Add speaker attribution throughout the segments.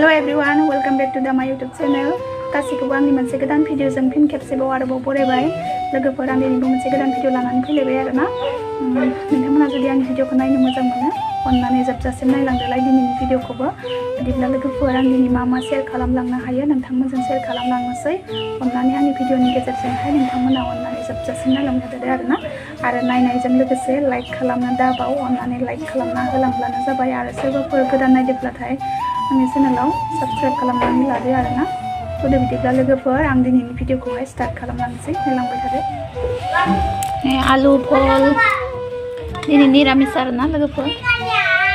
Speaker 1: Hello everyone, welcome back to my YouTube channel. गासिखौबो आंनि मोनसे गोदान भिडिअजों फिन खेबसेबाव आरोबाव बरायबाय। लोगोफोर आं दिनैबो मोनसे गोदान भिडिअ लानानै फैलायबाय आरोना। नोंथांमोना जुदि आंनि भिडिअखौ नायनो मोजां मोनो अन्नानै जोबजासिम नायलांदोलाय दिनैनि भिडिअखौबो। बिदिब्ला लोगोफोर आं दिनै मा शेयार खालामलांनो हायो नोंथांमोनजों शेयार खालामलांनोसै। अन्नानै आंनि भिडिअनि गेजेरजोंहाय नोंथांमोना अन्नानै जोबजासिम नायलांनो हादो आरोना। आरो नायनायजों लोगोसे लाइक खालामनो दाबाव, अन्नानै लाइक खालामना होलांब्लानो जाबाय। आरो सोरबाफोर गोदान नायदोंब्लाथाय आंनि चेनेलाव साबस्क्राइब खालामनानै लादो आरोना। उdah बिदिब्ला लोगोफोर आं दिनैनि भिडिअखौहाय स्टार्ट खालामलांनोसै, नायलांबाय थादो। आलु भल दिनै निरामिस आरोना लोगोफोर,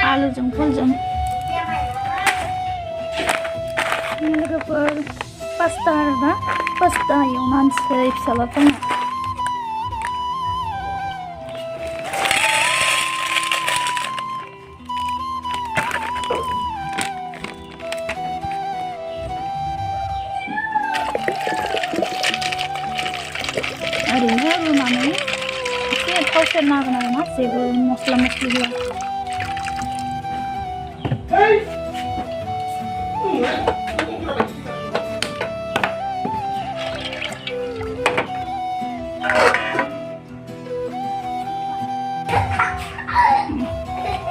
Speaker 1: आलुजों भलजों। लोगोफोर पास्ता आरोना, पास्ता एवनानैसै फिसालाफोरनो। ओरैनो रुनानै एसे थाव सेरना होगोन आरोना, जेबो मस्ला मस्लि होआ।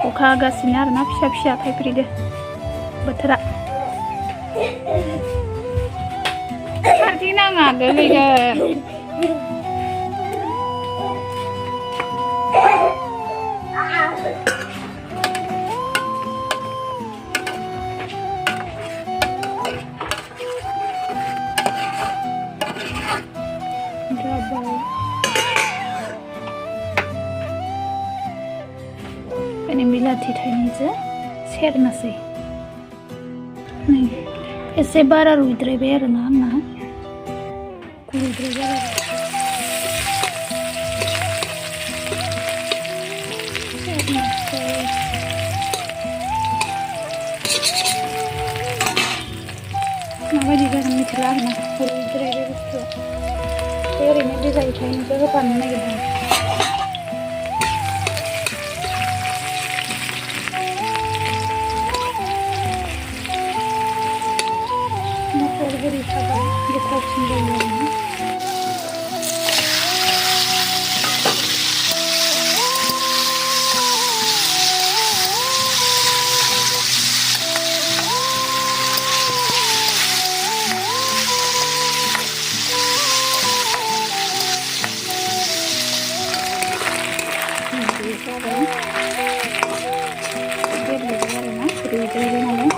Speaker 1: अखा हागासिनो आरोना, फिसा फिसा थाइफ्रिदो बोथोरा। खाथि नाङा गोलैगोन। Ini बिलाथि थाइनैजों सेरनोसै। एसे बारा रुइद्रायबाय आरोना आंना, रुइद्रायबाय आरो। माबायदि जागोन मिथिला आरोना, रुइद्रायबाय बुस्थुआ। ओरैनो बिलाइ थाइनैजों होफानो नागिरदों। मटर होरि थाबा गोथावसिन जायो आरोना। रुइद्रायबाय नालाय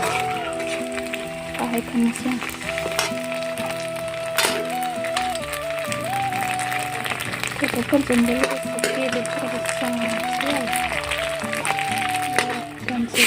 Speaker 1: बाहायखांनोसै आं। गथ'फोरजोंबो लोगोसे बेदरफोरखौ संनोसै आरो जानोसै।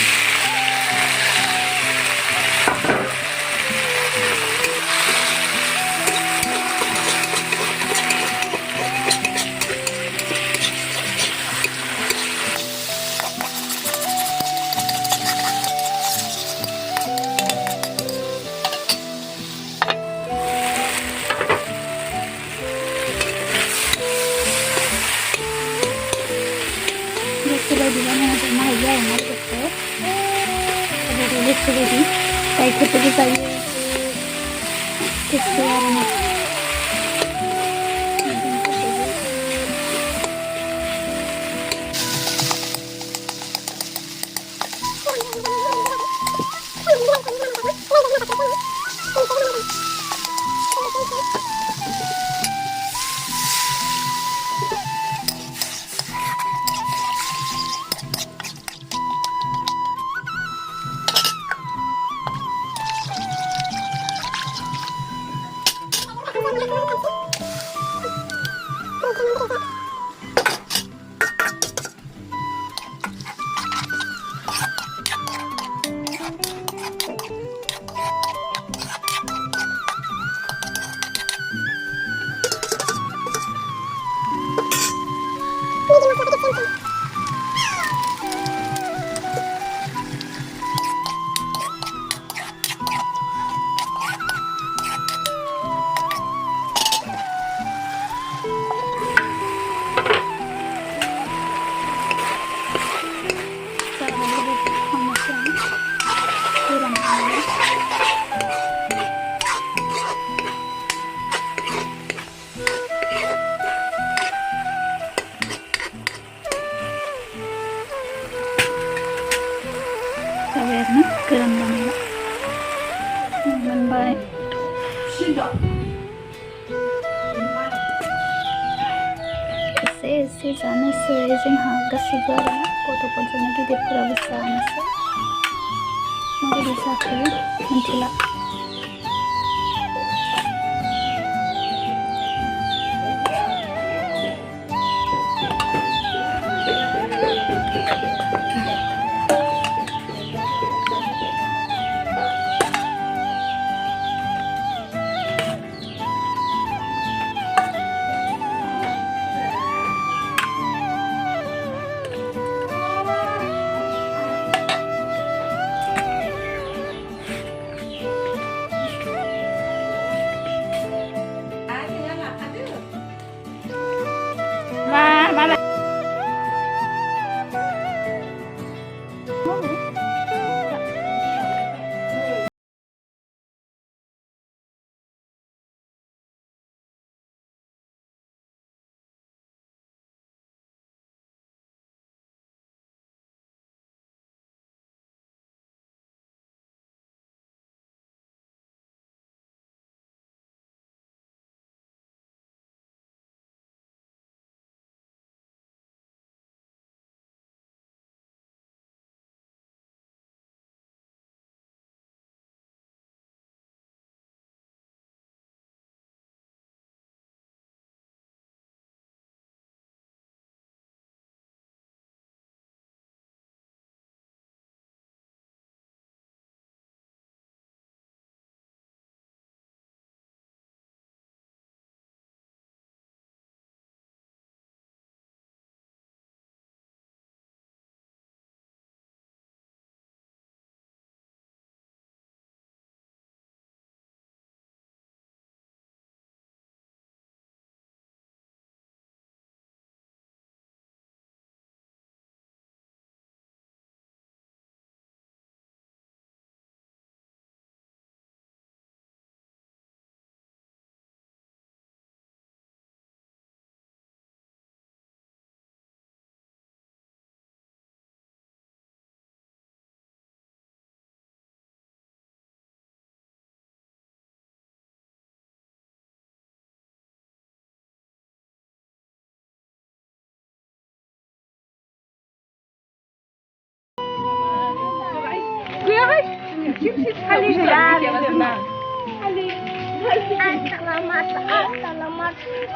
Speaker 1: गोसोबायदि बानायना जानो हायो आरोना लोगोफोर। गोसोबायदि गाइखेरजोंबो जायो, गोसो आरोना। मोनबाय एसे जानोसै जोंहा गासैबो आरो गथ'फोरजोंनो गिदिरफोराबो जानोसै माबायदि जाखो Mithila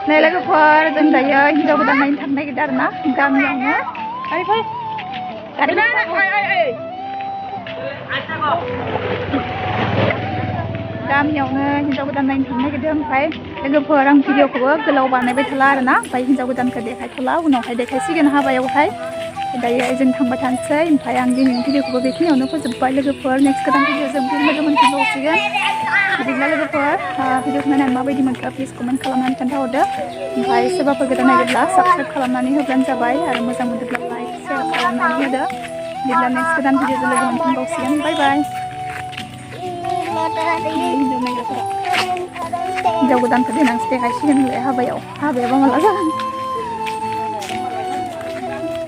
Speaker 1: Này là cái phở dân đấy hidup udah main tanah gitu na gamnya ayo fai gamnya hidup udah main tanah gitu fai lagu phở video ko gelau banai bai thala na fai hidup udah ka dekai thala unaw hai dekai sigen habayaw fai दायो जों थांबाय थानोसै ओमफ्राय आं दिनैनि भिडिअखौबो बेखिनियावनो फोजोबबाय लोगोफोर नेक्स्ट गोदान भिडिअजों फिन लोगो मोनफिनबावसिगोन बिदिब्ला लोगोफोर भिडिअखौ नायनानै माबायदि मोनखो प्लिज कमेन्ट खालामनानै खोन्थाहरदो ओमफ्राय सोरबाफोर गोदान नागिरब्ला साबस्क्राइब खालामनानै होब्लानो जाबाय आरो मोजां मोनदोंब्ला लाइक शेयार खालामनानै होदो बिदिब्ला नेक्स्ट गोदान भिडिअजों लोगो मोनफिनबावसिगोन बाय बाय हिन्जाव गोदानखौ देनांसो देखायसिगोन हाबायाव हाबायाबा माला जागोन